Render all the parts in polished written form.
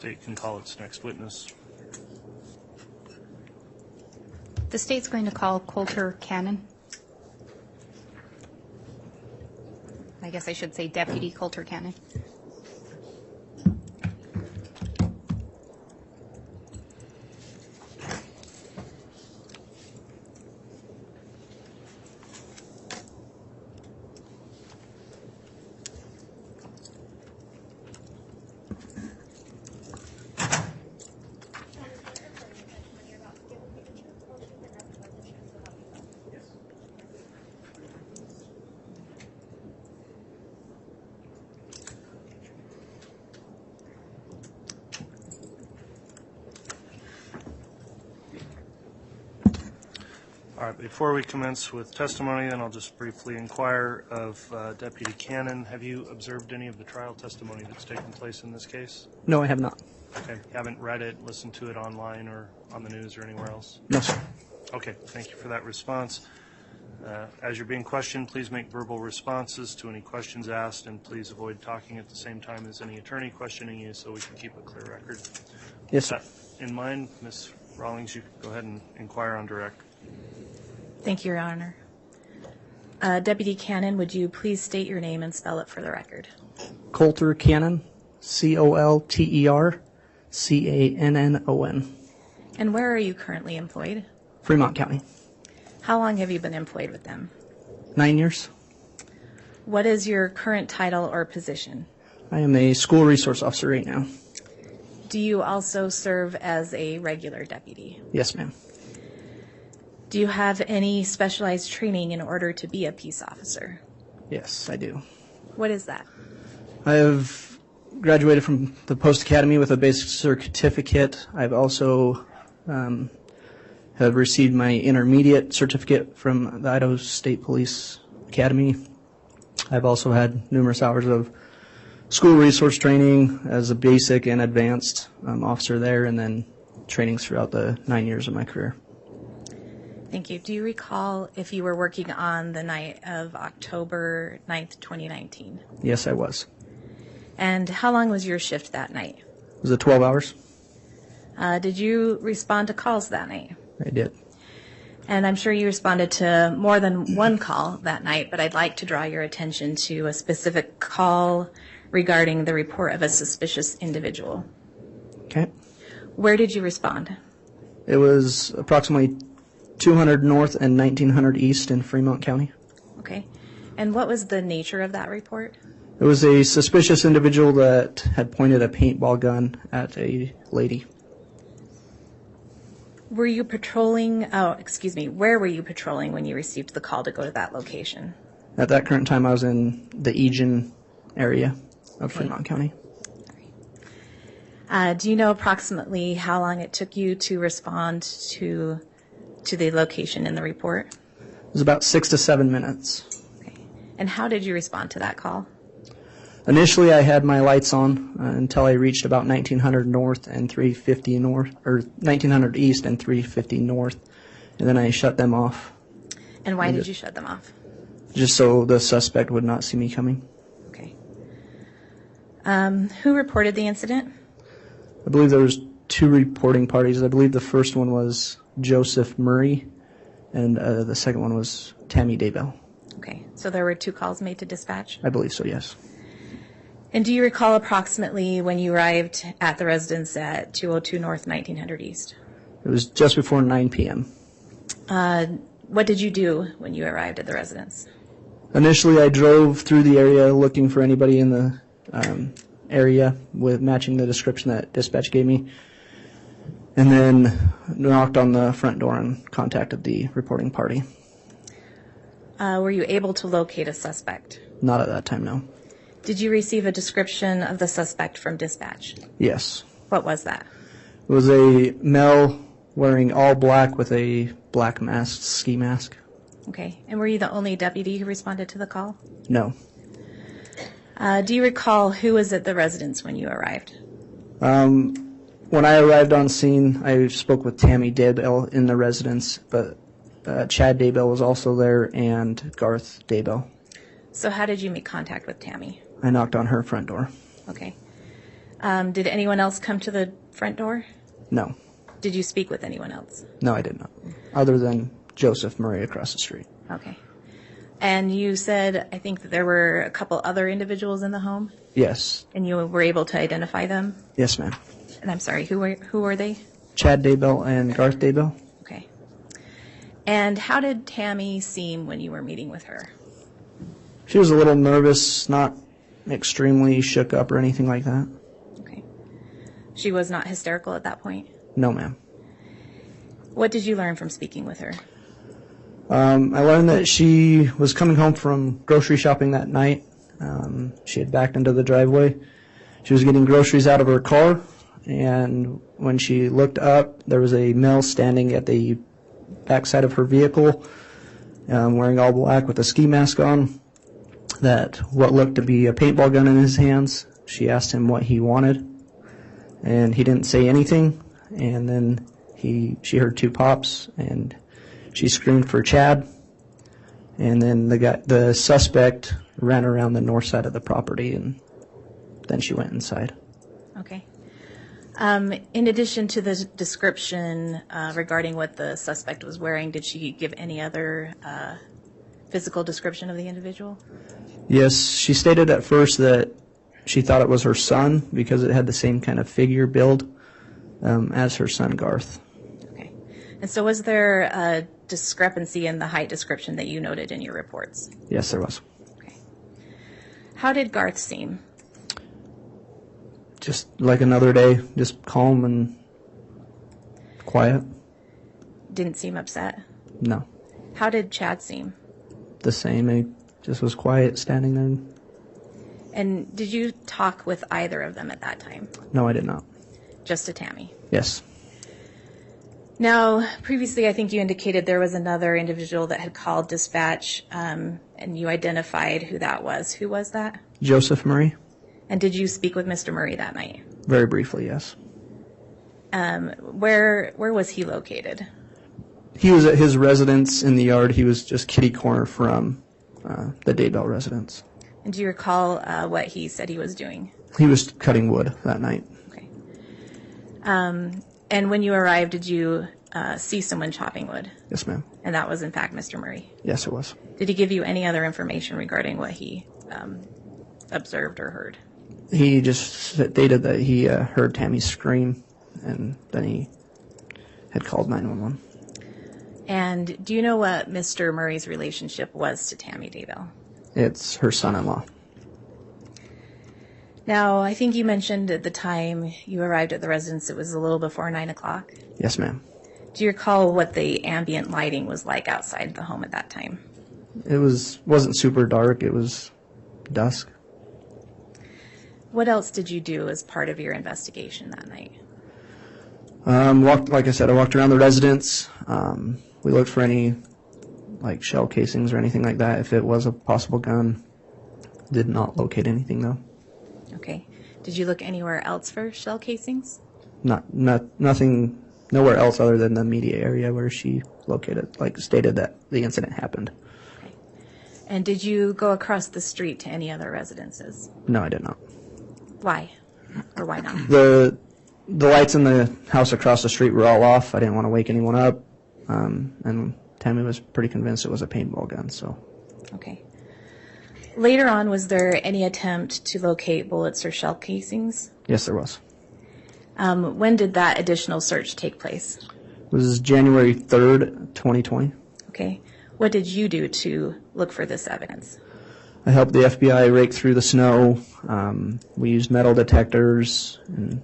state can call its next witness. The state's going to call Colter Cannon. I guess I should say Deputy Colter Cannon. All right, before we commence with testimony, then I'll just briefly inquire of Deputy Cannon. Have you observed any of the trial testimony that's taken place in this case? No, I have not. Okay. You haven't read it, listened to it online or on the news or anywhere else? No, sir. Okay, thank you for that response. As you're being questioned, please make verbal responses to any questions asked, and please avoid talking at the same time as any attorney questioning you so we can keep a clear record. Yes, sir. With that in mind, Ms. Rawlings, you can go ahead and inquire on direct. Thank you, Your Honor. Deputy Cannon, would you please state your name and spell it for the record? Colter Cannon, Coltercannon. And where are you currently employed? Fremont County. How long have you been employed with them? 9 years. What is your current title or position? I am a school resource officer right now. Do you also serve as a regular deputy? Yes, ma'am. Do you have any specialized training in order to be a peace officer? Yes, I do. What is that? I have graduated from the Post Academy with a basic certificate. I've also have received my intermediate certificate from the Idaho State Police Academy. I've also had numerous hours of school resource training as a basic and advanced officer there, and then trainings throughout the 9 years of my career. Thank you. Do you recall if you were working on the night of October 9th, 2019? Yes, I was. And how long was your shift that night? Was it 12 hours? Did you respond to calls that night? I did. And I'm sure you responded to more than one call that night, but I'd like to draw your attention to a specific call regarding the report of a suspicious individual. Okay. Where did you respond? It was approximately 200 North and 1900 East in Fremont County. Okay. And what was the nature of that report? It was a suspicious individual that had pointed a paintball gun at a lady. Were you patrolling, where were you patrolling when you received the call to go to that location? At that current time, I was in the Egan area of Fremont County. Do you know approximately how long it took you to respond to the location in the report? It was about 6 to 7 minutes. Okay. And how did you respond to that call? Initially, I had my lights on until I reached about 1900 North and 350 North, or 1900 East and 350 North, and then I shut them off. And why did you shut them off? Just so the suspect would not see me coming. Okay. Who reported the incident? I believe there was 2 reporting parties. I believe the first one was Joseph Murray, and the second one was Tammy Daybell. Okay, so there were 2 calls made to dispatch? I believe so, yes. And do you recall approximately when you arrived at the residence at 202 North, 1900 East? It was just before 9 p.m. What did you do when you arrived at the residence? Initially, I drove through the area looking for anybody in the area with matching the description that dispatch gave me, and then knocked on the front door and contacted the reporting party. Were you able to locate a suspect? Not at that time, no. Did you receive a description of the suspect from dispatch? Yes. What was that? It was a male wearing all black with a black mask, ski mask. Okay. And were you the only deputy who responded to the call? No. Do you recall who was at the residence when you arrived? When I arrived on scene, I spoke with Tammy Daybell in the residence, but Chad Daybell was also there and Garth Daybell. So how did you make contact with Tammy? I knocked on her front door. Okay. Did anyone else come to the front door? No. Did you speak with anyone else? No, I did not. Other than Joseph Murray across the street. Okay. And you said, I think, that there were a couple other individuals in the home, Yes. and you were able to identify them? Yes, ma'am. And I'm sorry, who were they? Chad Daybell and Garth Daybell. Okay. And how did Tammy seem when you were meeting with her? She was a little nervous, not extremely shook up or anything like that. Okay. She was not hysterical at that point? No, ma'am. What did you learn from speaking with her? I learned that she was coming home from grocery shopping that night. She had backed into the driveway. She was getting groceries out of her car, and when she looked up, there was a male standing at the backside of her vehicle, wearing all black with a ski mask on, that what looked to be a paintball gun in his hands. She asked him what he wanted, and he didn't say anything, and then she heard two pops, and she screamed for Chad, and then the suspect ran around the north side of the property, and then she went inside. Okay. In addition to the description regarding what the suspect was wearing, did she give any other physical description of the individual? Yes, she stated at first that she thought it was her son because it had the same kind of figure build as her son Garth. Okay. And so was there a discrepancy in the height description that you noted in your reports? Yes, there was. Okay. How did Garth seem? Just like another day, just calm and quiet. Didn't seem upset? No, How did Chad seem? the same. He just was quiet, standing there. And did you talk with either of them at that time? No, I did not. Just to Tammy? Yes. Now, previously I think you indicated there was another individual that had called dispatch, and you identified who that was. Who was that? Joseph Murray? And did you speak with Mr. Murray that night? Very briefly, yes. Where was he located? He was at his residence in the yard. He was just kitty corner from the Daybell residence. And do you recall what he said he was doing? He was cutting wood that night. Okay. And when you arrived, did you see someone chopping wood? Yes, ma'am. And that was, in fact, Mr. Murray. Yes, it was. Did he give you any other information regarding what he observed or heard? He just stated that he heard Tammy scream, and then he had called 911. And do you know what Mr. Murray's relationship was to Tammy Daybell? It's her son-in-law. Now, I think you mentioned at the time you arrived at the residence it was a little before 9 o'clock. Yes, ma'am. Do you recall what the ambient lighting was like outside the home at that time? It wasn't super dark. It was dusk. What else did you do as part of your investigation that night? Like I said, I walked around the residence. We looked for any shell casings or anything like that. If it was a possible gun, did not locate anything though. Okay. Did you look anywhere else for shell casings? Nothing, nowhere else other than the immediate area where she located, stated that the incident happened. Okay. And did you go across the street to any other residences? No, I did not. Why? Or why not? The lights in the house across the street were all off. I didn't want to wake anyone up. And Tammy was pretty convinced it was a paintball gun, so. Okay. Later on, was there any attempt to locate bullets or shell casings? Yes, there was. When did that additional search take place? It was January 3rd, 2020. Okay. What did you do to look for this evidence? I helped the FBI rake through the snow. We used metal detectors and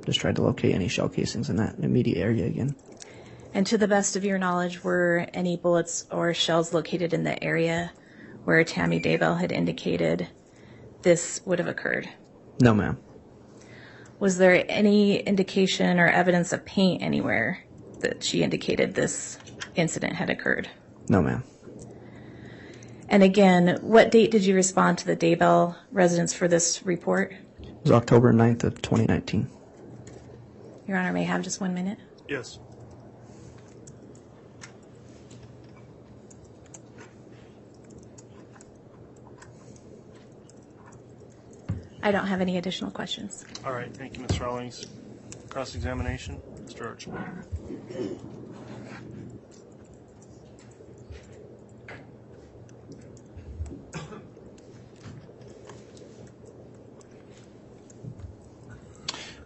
just tried to locate any shell casings in that immediate area again. And to the best of your knowledge, were any bullets or shells located in the area where Tammy Daybell had indicated this would have occurred? No, ma'am. Was there any indication or evidence of paint anywhere that she indicated this incident had occurred? No, ma'am. And again, what date did you respond to the Daybell residence for this report? It was October 9th of 2019. Your Honor, may I have just 1 minute? Yes. I don't have any additional questions. All right, thank you, Ms. Rawlings. Cross-examination, Mr. Archibald.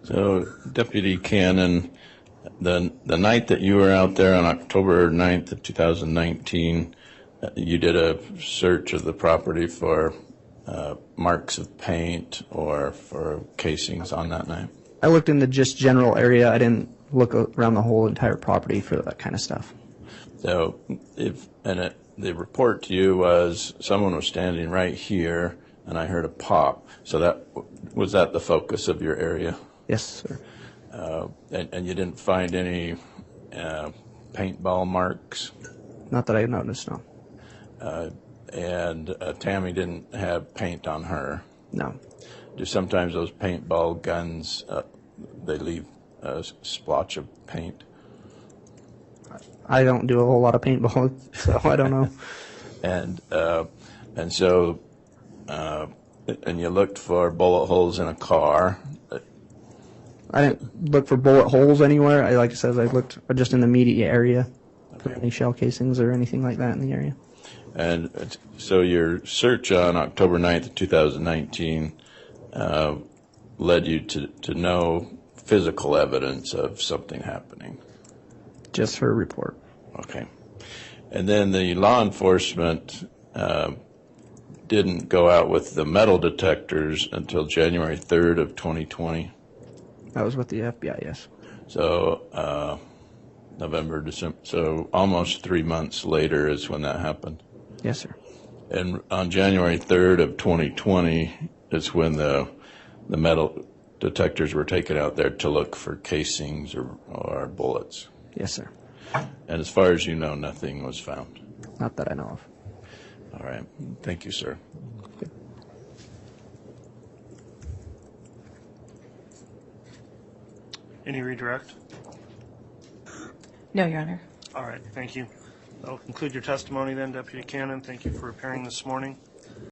So, Deputy Cannon, the night that you were out there on October 9th of 2019, you did a search of the property for marks of paint or for casings on that night? I looked in the just general area. I didn't look around the whole entire property for that kind of stuff. So, the report to you was someone was standing right here, and I heard a pop. So was that the focus of your area? Yes, sir. And you didn't find any paintball marks? Not that I noticed, no. And Tammy didn't have paint on her? No. Do sometimes those paintball guns, they leave a splotch of paint? I don't do a whole lot of paintball, so I don't know. And you looked for bullet holes in a car? I didn't look for bullet holes anywhere. Like I said, I looked just in the immediate area for any shell casings or anything like that in the area. And so your search on October 9th of 2019 led you to no physical evidence of something happening? Just her report. Okay. And then the law enforcement didn't go out with the metal detectors until January 3rd of 2020? That was with the FBI, yes. So November, December, so almost 3 months later is when that happened? Yes, sir. And on January 3rd of 2020 is when the metal detectors were taken out there to look for casings or bullets? Yes, sir. And as far as you know, nothing was found? Not that I know of. All right. Thank you, sir. Okay. Any redirect? No, Your Honor. All right, thank you. That'll conclude your testimony then, Deputy Cannon. Thank you for appearing this morning.